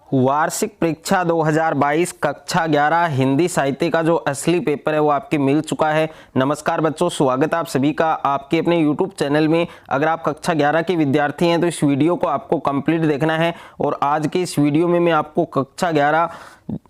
वार्षिक परीक्षा 2022 कक्षा 11 हिंदी साहित्य का जो असली पेपर है वो आपके मिल चुका है। नमस्कार बच्चों, स्वागत है आप सभी का आपके अपने YouTube चैनल में। अगर आप कक्षा 11 के विद्यार्थी हैं तो इस वीडियो को आपको कंप्लीट देखना है और आज के इस वीडियो में मैं आपको कक्षा 11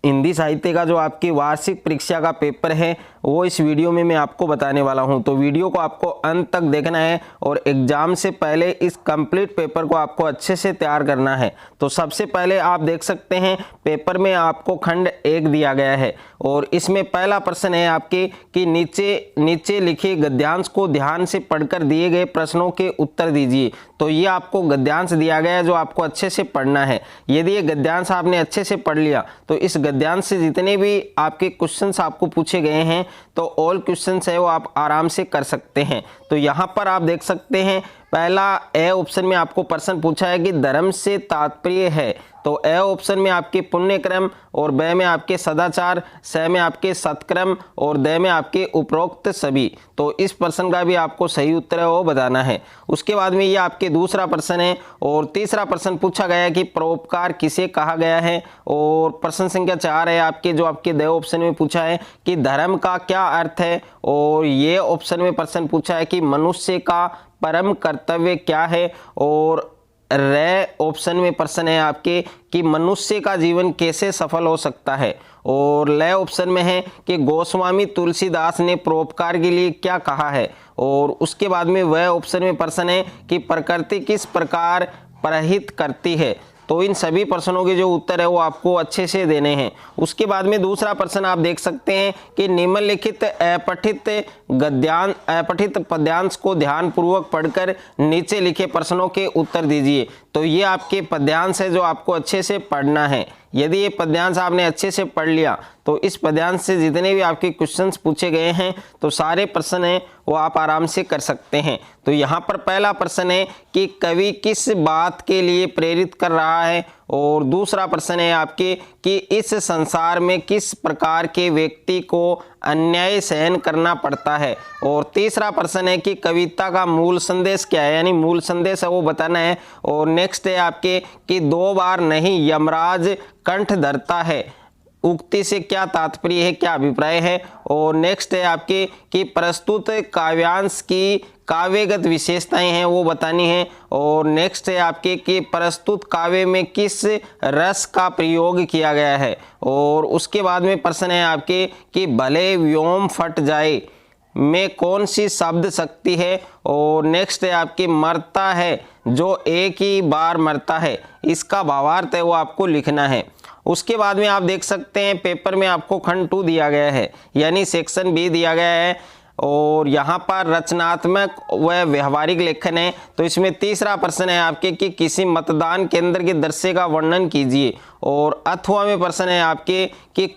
हिंदी साहित्य का जो आपकी वार्षिक परीक्षा का पेपर है वो इस वीडियो में मैं आपको बताने वाला हूं। तो वीडियो को आपको अंत तक देखना है और एग्जाम से पहले इस कंप्लीट पेपर को आपको अच्छे से तैयार करना है। तो सबसे पहले आप देख सकते हैं पेपर में आपको खंड 1 दिया गया है और इसमें पहला प्रश्न है आपके कि नीचे लिखे गद्यांश को ध्यान से पढ़कर दिए गए प्रश्नों के उत्तर दीजिए। तो ये आपको गद्यांश दिया गया है जो आपको अच्छे से पढ़ना है। यदि ये गद्यांश आपने अच्छे से पढ़ लिया तो इस गद्यांश से जितने भी आपके क्वेश्चंस आपको पूछे गए हैं तो ऑल क्वेश्चंस है वो आप आराम से कर सकते हैं। तो यहाँ पर आप देख सकते हैं पहला ए ऑप्शन में आपको प्रश्न पूछा है कि धर्म से तात्पर्य है। तो ए ऑप्शन में आपके पुण्यक्रम और ब में आपके सदाचार, स में आपके सत्कर्म और द में आपके उपरोक्त सभी। तो इस प्रश्न का भी आपको सही उत्तर है वो बताना है। उसके बाद में ये आपके दूसरा प्रश्न है और तीसरा प्रश्न पूछा गया है कि परोपकार किसे कहा गया है और प्रश्न संख्या 4 है आपके जो आपके द ऑप्शन में पूछा है कि धर्म का क्या अर्थ है और ये ऑप्शन में प्रश्न पूछा है कि मनुष्य का परम कर्तव्य क्या है और रे ऑप्शन में प्रश्न है आपके कि मनुष्य का जीवन कैसे सफल हो सकता है और ले ऑप्शन में है कि गोस्वामी तुलसीदास ने परोपकार के लिए क्या कहा है और उसके बाद में वह ऑप्शन में प्रश्न है कि प्रकृति किस प्रकार परहित करती है। तो इन सभी प्रश्नों के जो उत्तर है वो आपको अच्छे से देने हैं। उसके बाद में दूसरा प्रश्न आप देख सकते हैं कि निम्नलिखित अपठित पद्यांश को ध्यानपूर्वक पढ़कर नीचे लिखे प्रश्नों के उत्तर दीजिए। तो ये आपके पद्यांश है जो आपको अच्छे से पढ़ना है। यदि ये पद्यांश आपने अच्छे से पढ़ लिया तो इस पद्यांश से जितने भी आपके क्वेश्चंस पूछे गए हैं तो सारे प्रश्न हैं वो आप आराम से कर सकते हैं। तो यहाँ पर पहला प्रश्न है कि कवि किस बात के लिए प्रेरित कर रहा है और दूसरा प्रश्न है आपके कि इस संसार में किस प्रकार के व्यक्ति को अन्याय सहन करना पड़ता है और तीसरा प्रश्न है कि कविता का मूल संदेश क्या है, यानी मूल संदेश है वो बताना है। और नेक्स्ट है आपके कि 2 बार नहीं यमराज कंठ धरता है उक्ति से क्या तात्पर्य है, क्या अभिप्राय है। और नेक्स्ट है आपके कि प्रस्तुत काव्यांश की काव्यगत विशेषताएं हैं वो बतानी है। और नेक्स्ट है आपके कि प्रस्तुत काव्य में किस रस का प्रयोग किया गया है। और उसके बाद में प्रश्न है आपके कि भले व्योम फट जाए में कौन सी शब्द शक्ति है। और नेक्स्ट है आपकी मरता है जो एक ही बार मरता है, इसका भावार्थ है वो आपको लिखना है। उसके बाद में आप देख सकते हैं पेपर में आपको खंड 2 दिया गया है यानी सेक्शन बी दिया गया है और यहाँ पर रचनात्मक व व्यवहारिक लेखन है। तो इसमें तीसरा प्रश्न है आपके कि किसी मतदान केंद्र के दृश्य का वर्णन कीजिए और अथवा में प्रश्न है आपके कि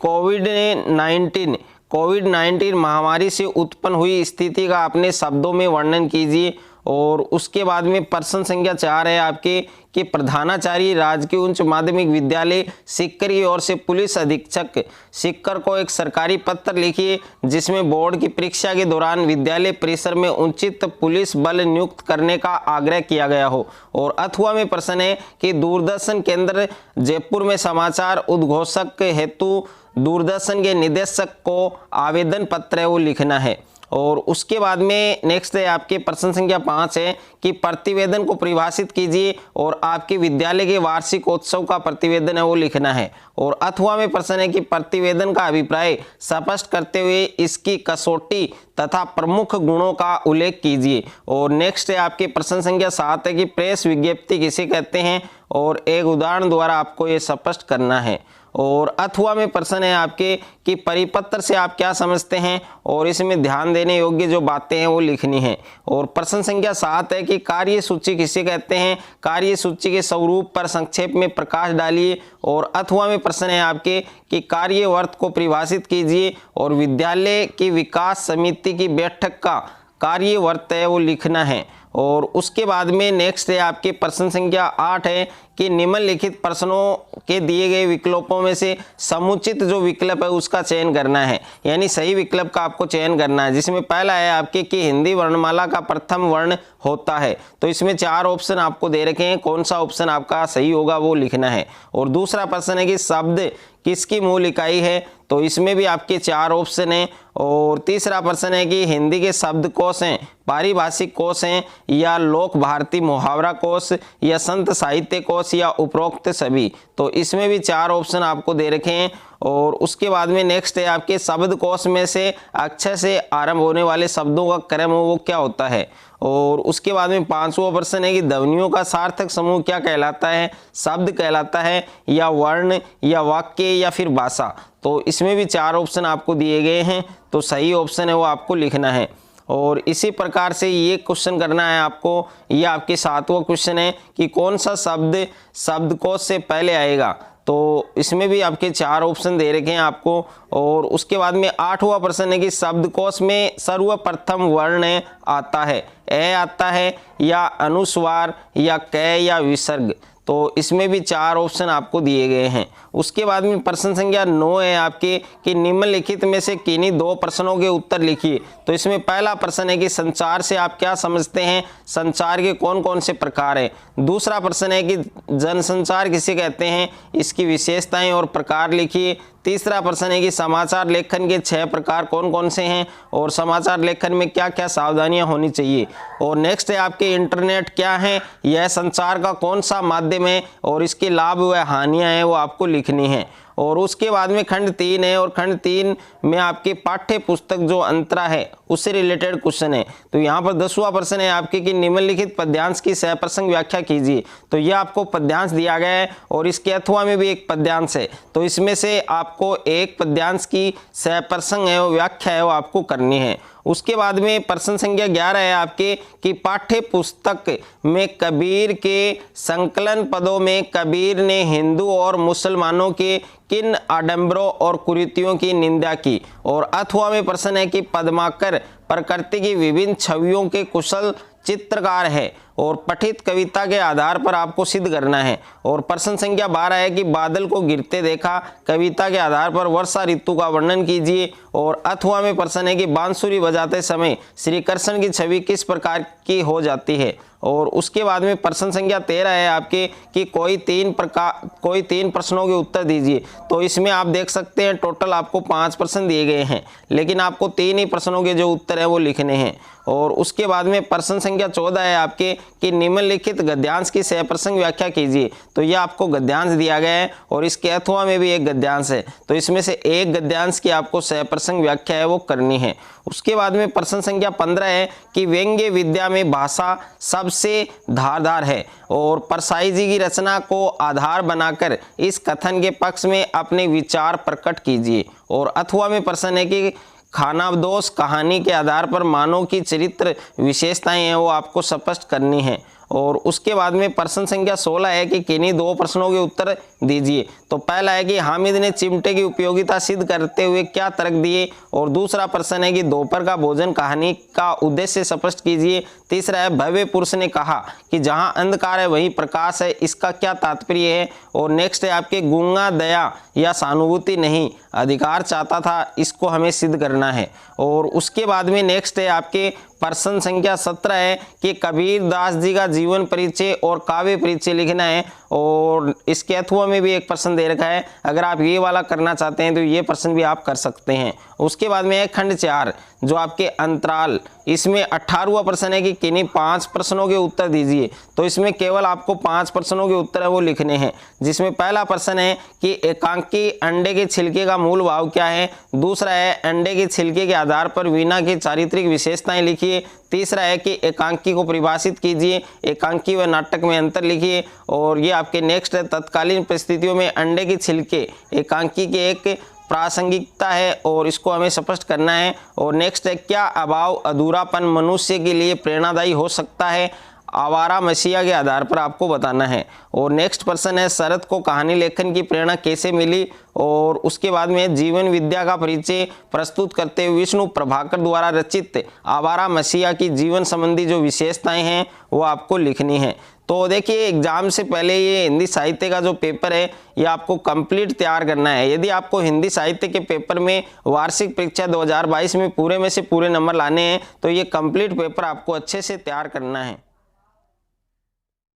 कोविड-19 महामारी से उत्पन्न हुई स्थिति का अपने शब्दों में वर्णन कीजिए। और उसके बाद में प्रश्न संख्या 4 है आपके कि प्रधानाचार्य राजकीय उच्च माध्यमिक विद्यालय सीकर की ओर से पुलिस अधीक्षक सीकर को एक सरकारी पत्र लिखिए जिसमें बोर्ड की परीक्षा के दौरान विद्यालय परिसर में उचित पुलिस बल नियुक्त करने का आग्रह किया गया हो। और अथवा में प्रश्न है कि दूरदर्शन केंद्र जयपुर में समाचार उद्घोषक हेतु दूरदर्शन के निदेशक को आवेदन पत्र है वो लिखना है। और उसके बाद में नेक्स्ट है आपके प्रश्न संख्या 5 है कि प्रतिवेदन को परिभाषित कीजिए और आपके विद्यालय के वार्षिकोत्सव का प्रतिवेदन है वो लिखना है। और अथवा में प्रश्न है कि प्रतिवेदन का अभिप्राय स्पष्ट करते हुए इसकी कसौटी तथा प्रमुख गुणों का उल्लेख कीजिए। और नेक्स्ट है आपके प्रश्न संख्या 7 है कि प्रेस विज्ञप्ति किसे कहते हैं और एक उदाहरण द्वारा आपको ये स्पष्ट करना है। और अथवा में प्रश्न है आपके कि परिपत्र से आप क्या समझते हैं और इसमें ध्यान देने योग्य जो बातें हैं वो लिखनी है। और प्रश्न संख्या 7 है कि कार्य सूची किसे कहते हैं, कार्य सूची के स्वरूप पर संक्षेप में प्रकाश डालिए। और अथवा में प्रश्न है आपके कि कार्यवर्त को परिभाषित कीजिए और विद्यालय की विकास समिति की बैठक का कार्यवर्त है वो लिखना है। और उसके बाद में नेक्स्ट है आपके प्रश्न संख्या 8 है कि निम्नलिखित प्रश्नों के दिए गए विकल्पों में से समुचित जो विकल्प है उसका चयन करना है, यानी सही विकल्प का आपको चयन करना है। जिसमें पहला है आपके कि हिंदी वर्णमाला का प्रथम वर्ण होता है, तो इसमें 4 ऑप्शन आपको दे रखे हैं, कौन सा ऑप्शन आपका सही होगा वो लिखना है। और दूसरा प्रश्न है कि शब्द किसकी मूल इकाई है, तो इसमें भी आपके 4 ऑप्शन हैं। और तीसरा प्रश्न है कि हिंदी के शब्दकोश हैं, पारिभाषिक कोश हैं, या लोक भारती मुहावरा कोश, या संत साहित्य कोश, या उपरोक्त सभी, तो इसमें भी 4 ऑप्शन आपको दे रखे हैं। और उसके बाद में नेक्स्ट है आपके शब्दकोश में से अक्षर से आरंभ होने वाले शब्दों का क्रम वो क्या होता है। और उसके बाद में 5वां प्रश्न है कि ध्वनियों का सार्थक समूह क्या कहलाता है, शब्द कहलाता है, या वर्ण, या वाक्य, या फिर भाषा, तो इसमें भी 4 ऑप्शन आपको दिए गए हैं, तो सही ऑप्शन है वो आपको लिखना है। और इसी प्रकार से ये क्वेश्चन करना है आपको। ये आपके 7वां क्वेश्चन है कि कौन सा शब्द शब्दकोश से पहले आएगा, तो इसमें भी आपके 4 ऑप्शन दे रखे हैं आपको। और उसके बाद में 8वां प्रश्न है कि शब्दकोश में सर्वप्रथम वर्ण आता है, ए आता है, या अनुस्वार, या क, या विसर्ग, तो इसमें भी 4 ऑप्शन आपको दिए गए हैं। उसके बाद में प्रश्न संख्या 9 है आपके कि निम्नलिखित में से किन्हीं 2 प्रश्नों के उत्तर लिखिए, तो इसमें पहला प्रश्न है कि संचार से आप क्या समझते हैं, संचार के कौन कौन से प्रकार हैं। दूसरा प्रश्न है कि जनसंचार किसे कहते हैं, इसकी विशेषताएं और प्रकार लिखिए। तीसरा प्रश्न है कि समाचार लेखन के 6 प्रकार कौन कौन से हैं, और समाचार लेखन में क्या क्या सावधानियां होनी चाहिए। और नेक्स्ट है आपके इंटरनेट क्या है, यह संचार का कौन सा माध्यम है, और इसके लाभ व हानियां हैं वो आपको लिखनी है। और उसके बाद में खंड 3 है, और खंड 3 में आपके पाठ्य पुस्तक जो अंतरा है उससे रिलेटेड क्वेश्चन है। तो यहाँ पर 10वां प्रश्न है आपके कि निम्नलिखित पद्यांश की सहप्रसंग व्याख्या कीजिए, तो यह आपको पद्यांश दिया गया है, और इसके अथवा में भी एक पद्यांश है, तो इसमें से आपको एक पद्यांश की सहप्रसंग है वो व्याख्या है वो आपको करनी है। उसके बाद में प्रश्न संख्या 11 है आपके कि पाठ्य पुस्तक में कबीर के संकलन पदों में कबीर ने हिंदू और मुसलमानों के किन आडंबरों और कुरीतियों की निंदा की। और अथवा में प्रश्न है कि पद्माकर प्रकृति की विभिन्न छवियों के कुशल चित्रकार है, और पठित कविता के आधार पर आपको सिद्ध करना है। और प्रश्न संख्या 12 है कि बादल को गिरते देखा कविता के आधार पर वर्षा ऋतु का वर्णन कीजिए। और अथवा में प्रश्न है कि बांसुरी बजाते समय श्री कृष्ण की छवि किस प्रकार की हो जाती है। और उसके बाद में प्रश्न संख्या 13 है आपके कि कोई 3 प्रश्नों के उत्तर दीजिए, तो इसमें आप देख सकते हैं टोटल आपको 5 प्रश्न दिए गए हैं, लेकिन आपको 3 ही प्रश्नों के जो उत्तर है वो लिखने हैं। और उसके बाद में प्रश्न संख्या 14 है आपके कि निम्नलिखित गद्यांश की सहप्रसंग व्याख्या कीजिए, तो यह आपको गद्यांश दिया गया है, और इसके अथवा में भी एक गद्यांश है, तो इसमें से एक गद्यांश की आपको सहप्रसंग व्याख्या है वो करनी है। उसके बाद में प्रश्न संख्या 15 है कि व्यंग्य विद्या में भाषा सबसे धारदार है, और परसाई जी की रचना को आधार बनाकर इस कथन के पक्ष में अपने विचार प्रकट कीजिए। और अथवा में प्रश्न है कि खानाबदोश कहानी के आधार पर मानव की चरित्र विशेषताएं हैं वो आपको स्पष्ट करनी है। और उसके बाद में प्रश्न संख्या 16 है कि किन्हीं 2 प्रश्नों के उत्तर दीजिए, तो पहला है कि हामिद ने चिमटे की उपयोगिता सिद्ध करते हुए क्या तर्क दिए। और दूसरा प्रश्न है कि दोपहर का भोजन कहानी का उद्देश्य स्पष्ट कीजिए। तीसरा है भव्य पुरुष ने कहा कि जहां अंधकार है वहीं प्रकाश है, इसका क्या तात्पर्य है। और नेक्स्ट है आपके गूंगा दया या सहानुभूति नहीं अधिकार चाहता था, इसको हमें सिद्ध करना है। और उसके बाद में नेक्स्ट है आपके प्रश्न संख्या 17 है कि कबीर दास जी का जीवन परिचय और काव्य परिचय लिखना है, और इसके अथवा में भी एक प्रश्न दे रखा है। अगर आप ये वाला करना चाहते हैं तो ये प्रश्न भी आप कर सकते हैं। उसके बाद में है खंड 4 जो आपके अंतराल, इसमें 18वां प्रश्न है कि किन्हीं 5 प्रश्नों के उत्तर दीजिए, तो इसमें केवल आपको 5 प्रश्नों के उत्तर है वो लिखने हैं। जिसमें पहला प्रश्न है कि एकांकी अंडे के छिलके का मूल भाव क्या है। दूसरा है अंडे के छिलके के आधार पर वीणा की चारित्रिक विशेषताएं लिखिए। तीसरा है कि एकांकी को परिभाषित कीजिए, एकांकी व नाटक में अंतर लिखिए। और ये आपके नेक्स्ट है तत्कालीन परिस्थितियों में अंडे के छिलके एकांकी के एक प्रासंगिकता है, और इसको हमें स्पष्ट करना है। और नेक्स्ट है क्या अभाव अधूरापन मनुष्य के लिए प्रेरणादायी हो सकता है। आवारा मसीहा के आधार पर आपको बताना है। और नेक्स्ट प्रश्न है, शरद को कहानी लेखन की प्रेरणा कैसे मिली। और उसके बाद में जीवन विद्या का परिचय प्रस्तुत करते हुए विष्णु प्रभाकर द्वारा रचित आवारा मसीहा की जीवन संबंधी जो विशेषताएं हैं वो आपको लिखनी है। तो देखिए एग्जाम से पहले ये हिंदी साहित्य का जो पेपर है ये आपको कंप्लीट तैयार करना है। यदि आपको हिंदी साहित्य के पेपर में वार्षिक परीक्षा 2022 में पूरे में से पूरे नंबर लाने हैं तो ये कंप्लीट पेपर आपको अच्छे से तैयार करना है।